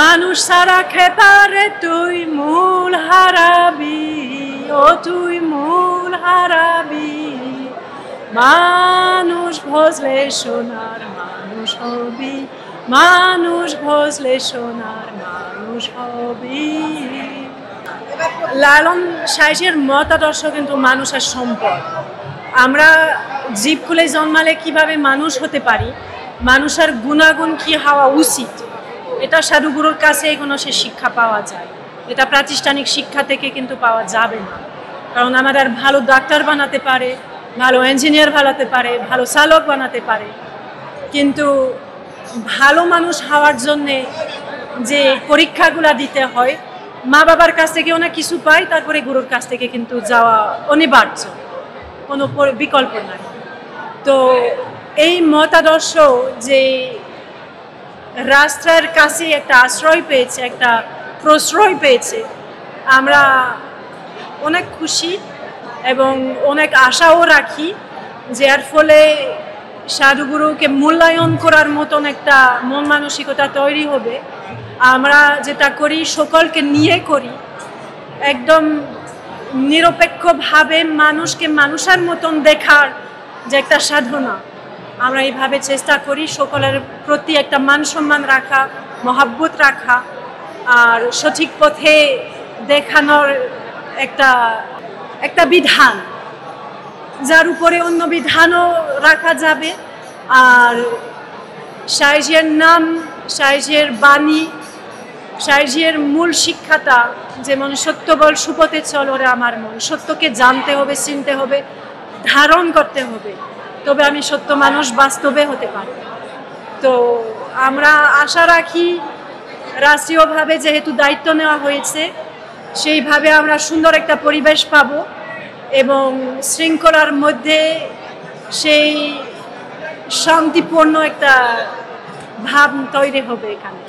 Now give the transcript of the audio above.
মানুষ সারা খেপারে তুই মূল হারাবি, ও তুই মূল হারাবি। মানুষ ভজলে সোনার মানুষ হবি, মানুষ ভজলে সোনার মানুষ হবি। লালন সাইজের মতাদর্শ কিন্তু মানুষের সম্পদ। আমরা জীব খুলে জন্মালে কিভাবে মানুষ হতে পারি, মানুষের গুণাগুণ কি হওয়া উচিত, এটা সাধুগুরুর কাছে কোনো সে শিক্ষা পাওয়া যায়। এটা প্রাতিষ্ঠানিক শিক্ষা থেকে কিন্তু পাওয়া যাবে না। কারণ আমাদের ভালো ডাক্তার বানাতে পারে, ভালো ইঞ্জিনিয়ার বানাতে পারে, ভালো চালক বানাতে পারে, কিন্তু ভালো মানুষ হওয়ার জন্যে যে পরীক্ষাগুলো দিতে হয়, মা বাবার কাছ থেকে অনেক কিছু পাই, তারপরে গুরুর কাছ থেকে কিন্তু যাওয়া অনিবার্য, কোনো বিকল্প নাই। তো এই মতাদর্শ যে রাস্তার কাছে একটা আশ্রয় পেয়েছে, একটা প্রশ্রয় পেয়েছে, আমরা অনেক খুশি এবং অনেক আশাও রাখি যে এর ফলে সাধুগুরুকে মূল্যায়ন করার মতন একটা মন মানসিকতা তৈরি হবে। আমরা যেটা করি সকলকে নিয়ে করি, একদম নিরপেক্ষভাবে মানুষকে মানুষের মতন দেখার যে একটা সাধনা, আমরা এইভাবে চেষ্টা করি সকলের প্রতি একটা মান সম্মান রাখা, মহাব্বত রাখা, আর সঠিক পথে দেখানোর একটা একটা বিধান, যার উপরে অন্য বিধানও রাখা যাবে। আর সাইজের নাম, সাইজের বাণী, সাইজের মূল শিক্ষাটা যেমন সত্য বল সুপথে চল ওরে আমার মন, সত্যকে জানতে হবে, চিনতে হবে, ধারণ করতে হবে, তবে আমি সত্য মানুষ বাস্তবে হতে পারি। তো আমরা আশা রাখি রাষ্ট্রীয়ভাবে যেহেতু দায়িত্ব নেওয়া হয়েছে, সেইভাবে আমরা সুন্দর একটা পরিবেশ পাব এবং শৃঙ্খলার মধ্যে সেই শান্তিপূর্ণ একটা ভাব তৈরি হবে এখানে।